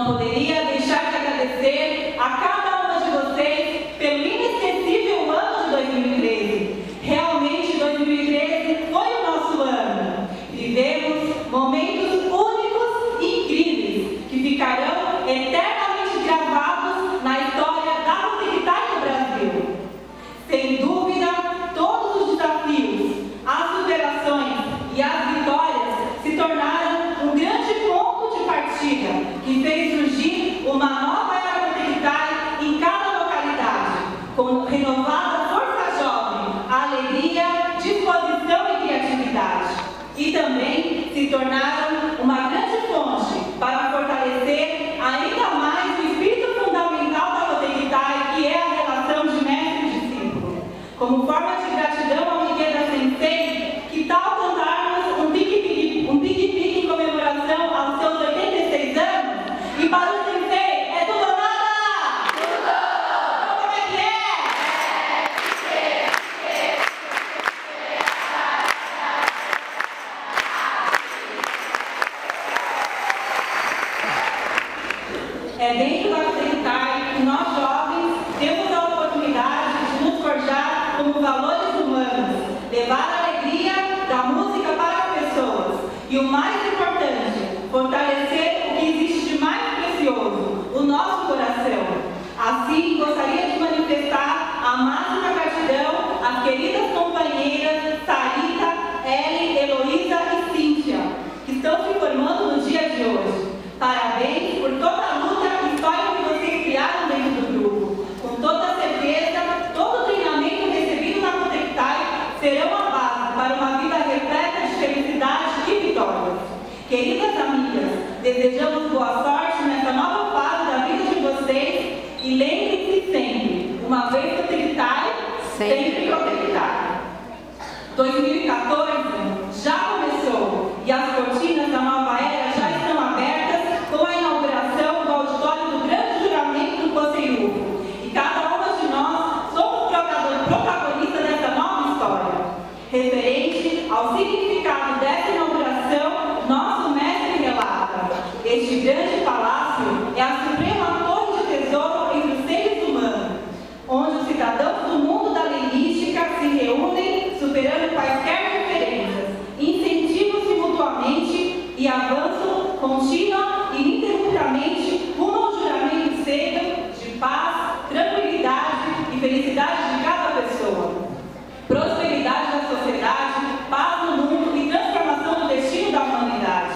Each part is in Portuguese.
Não poderia deixar de agradecer a cada uma de vocês pelo inesquecível ano de 2013. Realmente, 2013 foi o nosso ano. Vivemos momentos únicos e incríveis que ficarão eternamente gravados na história da Musictai no Brasil. Sem dúvida, todos os desafios, as superações e as vitórias se tornaram um grande ponto de partida que fez surgir uma nova era Musictai em cada localidade, com renovada força jovem, alegria, disposição e criatividade. E também se tornaram uma grande fonte para fortalecer ainda mais o espírito fundamental da Musictai, que é a relação de mestre e discípulo. Como forma de gratidão ao Miguel Sensei, que tal cantarmos um pique-pique em comemoração aos seus 86 anos? E para o Sensei, é tudo ou nada? Tudo! Então, como é que é? É dentro da Musictai que nós jovens temos a oportunidade de nos forjar como valores humanos, levar a alegria da música para as pessoas e, o mais importante, fortalecer o que existe de mais precioso, o nosso coração. Assim, gostaria de manifestar a máxima gratidão às queridas companheiras Sarita, Ellen, Heloísa e Cíntia, que estão se formando no dia de hoje. Parabéns por toda a luta e história que vocês criaram dentro do grupo. Com toda certeza, todo o treinamento recebido na Musictai serão a base para uma vida repleta de felicidade e vitórias. Queridas amigas, desejamos boa sorte nessa nova fase da vida de vocês e lembrem-se sempre, uma vez Musictai, sempre Musictai. 2014 já começou e as cortinas da nova era já estão abertas com a inauguração do auditório do grande juramento do Coceirufo. E cada uma de nós somos protagonistas dessa nova história. Referente ao significado dessa inauguração, nosso mestre relata: este grande palácio é a suprema torre de tesouro entre os seres humanos, onde os cidadãos do mundo da leilística se reúnem, superando quaisquer diferenças, incentivam-se mutuamente e avançam contínua e ininterruptamente rumo ao juramento cedo de paz, tranquilidade e felicidade de cada pessoa, prosperidade da sociedade, paz no mundo e transformação do destino da humanidade.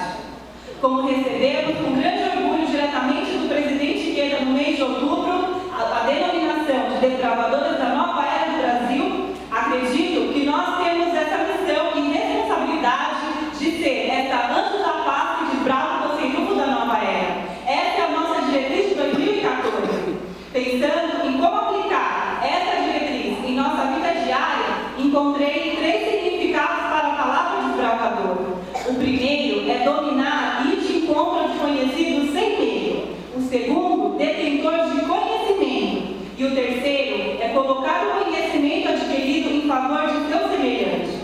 Como recebemos com grande orgulho diretamente do presidente Queda no mês de outubro a denominação de desbravadoras da nova era do Brasil, acredito que nós temos essa missão e responsabilidade de ser essa anjo da paz que desbrava o Coceirufo da nova era. Essa é a nossa diretriz de 2014. Pensando em como aplicar essa diretriz em nossa vida diária, encontrei 3 significados para a palavra desbravador. O primeiro é dominar e ir de encontro aos conhecidos sem medo. O segundo, detentor de conhecimento. E o terceiro é colocar o conhecimento adquirido em favor de seu semelhante.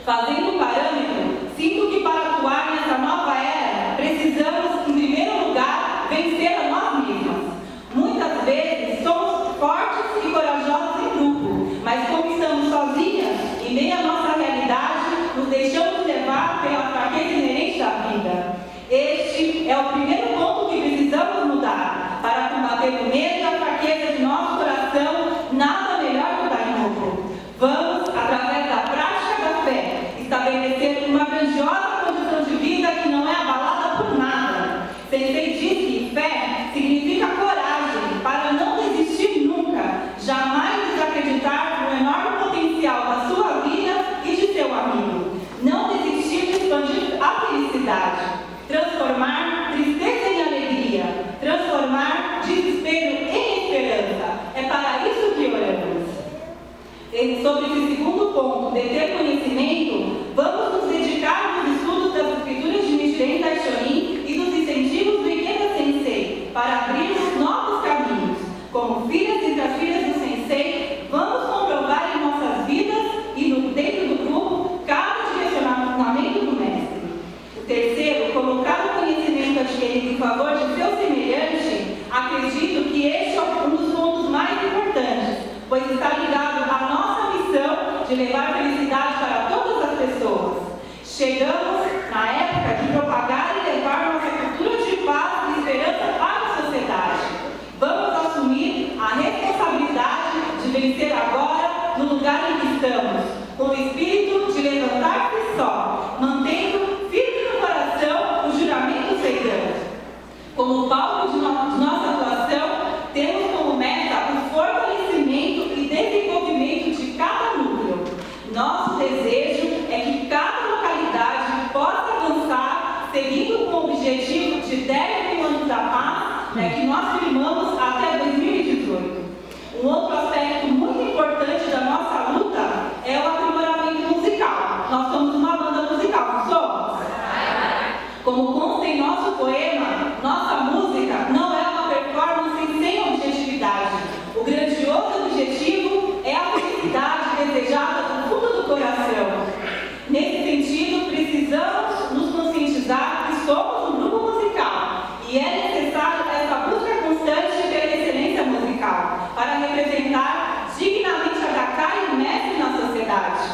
Fazendo um parâmetro, sinto que para atuar nessa nova era, precisamos, em primeiro lugar, vencer a nós mesmos. Muitas vezes somos fortes e corajosos em grupo, mas como estamos sozinhas, em meio à nossa realidade, nos deixamos levar pela fraqueza inerente da vida. Este é o primeiro ponto que precisamos mudar. Para combater o medo e a fraqueza de nosso coração, nada melhor que o Daimoku. Vamos, através da prática da fé, estabelecer uma grandiosa condição de vida que não é abalada por nada. Sensei diz que fé significa coragem para não desistir nunca, jamais desacreditar no enorme potencial da sua vida e de seu amigo. Não desistir de expandir a felicidade, transformar tristeza em alegria, transformar desespero em esperança. É para isso que oramos. E sobre esse segundo ponto, de ter conhecimento, vamos nos dedicar nos estudos das escrituras de Nichiren Daishonin e dos incentivos do Ikeda Sensei para abrirmos novos caminhos. Como filhas e as filhas do Sensei, vamos comprovar em nossas vidas e dentro do grupo cada direcionamento do mestre. O terceiro, colocar o conhecimento adquirido em favor de seus semelhantes de levar felicidade para todas as pessoas. Chegamos na época de propagar e levar nossa cultura de paz e esperança para a sociedade. Vamos assumir a responsabilidade de vencer agora no lugar em que estamos, com o espírito de levantar-se só, mantendo firme no coração o juramento feitão. Como palco de nossa atuação, temos como meta o fortalecimento e desenvolvimento de cada núcleo. Nosso desejo é que cada localidade possa avançar, seguindo com o objetivo de 10 mil anos da paz, que nós firmamos até 2018. Um outro aspecto muito importante da nossa luta é o aprimoramento musical. Nós somos uma banda musical, não somos? Como consta em nosso poema, nossa música não é uma performance sem objetividade. O grandioso objetivo é a felicidade desejada do fundo do coração. Nesse sentido, precisamos nos conscientizar que somos um grupo musical e é necessário essa busca constante pela excelência musical para representar dignamente a Dacá e o mestre na sociedade.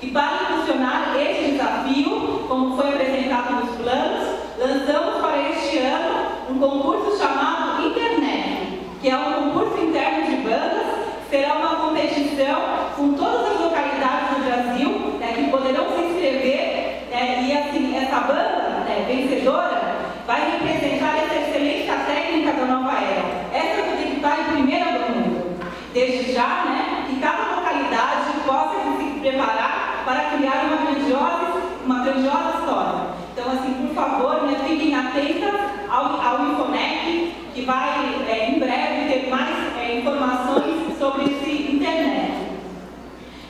E para impulsionar este desafio, como foi apresentado nos planos, lançamos para este ano um concurso chamado Internet, que é um concurso interno de bandas, será uma competição com todas as localidades do Brasil, que poderão se inscrever, e assim, essa banda vencedora vai representar essa excelência técnica da nova era. Essa tem que estar em primeira do mundo. Desde já, que cada localidade possa se preparar para criar uma grandiosa história. Então, assim, por favor, fiquem atentas ao Infonec, que vai, em breve, ter mais informações sobre esse internet.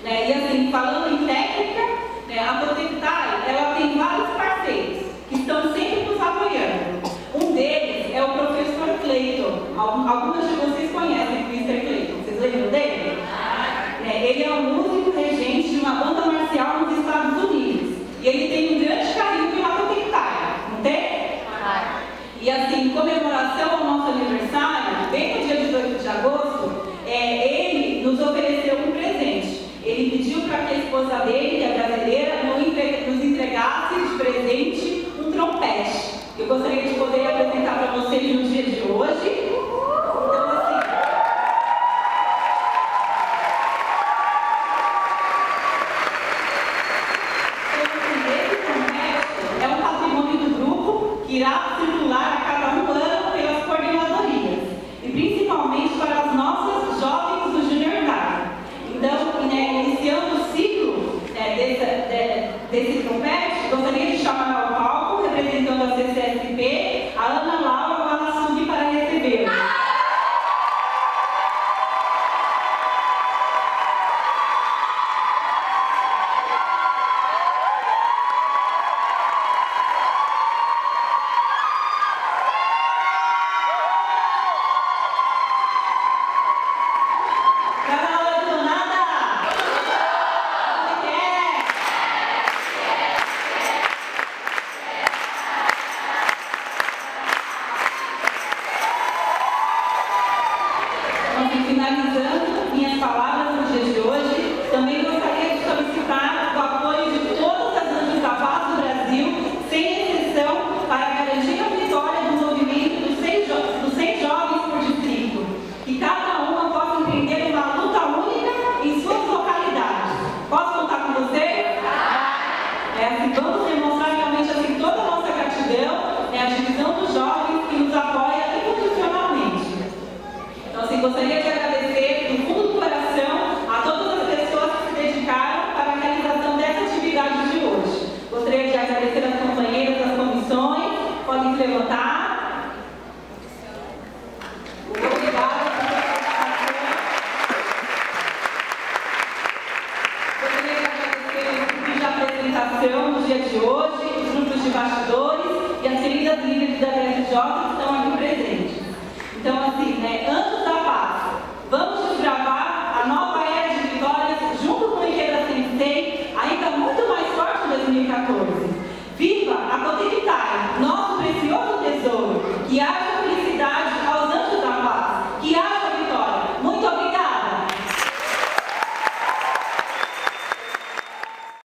E, assim, falando em técnica, a Protectai, ela tem vários parceiros que estão sempre nos apoiando. Um deles é o professor Cleiton. Algumas de vocês conhecem o Mr. Cleiton. Vocês lembram dele? Ele é um músico regente de uma banda marcial nos Estados Unidos. E ele tem um grande carinho pela Protectai, não tem? E assim, em comemoração ao nosso aniversário, bem no dia 18 de agosto, ele nos ofereceu um presente. Ele pediu para que a esposa dele, que é brasileira, nos entregasse de presente um trompete. Eu gostaria de poder apresentar para vocês no dia de hoje. Então, assim, esse trompete é um patrimônio do grupo que irá circular a cada um ano pelas coordenadorias e principalmente para as nossas jovens do Junior High. Então, iniciando o ciclo desse trompete, gostaria de chamar ao palco, representando a CCSP, a Ana Laura Valassug para recebê-lo. Finalizando minhas palavras no dia de hoje, também gostaria de solicitar o apoio de todas as anjos da paz do Brasil, sem exceção, para garantir a vitória do movimento dos 100 jovens por distrito, que cada uma possa empreender uma luta única em suas localidades. Posso contar com vocês? Assim, vamos demonstrar realmente assim, toda a nossa gratidão, a divisão dos jovens que nos apoia incondicionalmente. Então, assim, gostaria de agradecer do fundo do coração a todas as pessoas que se dedicaram para a realização dessa atividade de hoje. Gostaria de agradecer as companheiras das comissões, podem se levantar. Obrigada pela participação. Gostaria de agradecer os grupos de apresentação no dia de hoje, os grupos de bastidores e as queridas líderes da Greve Jovem que estão aqui presentes. Então,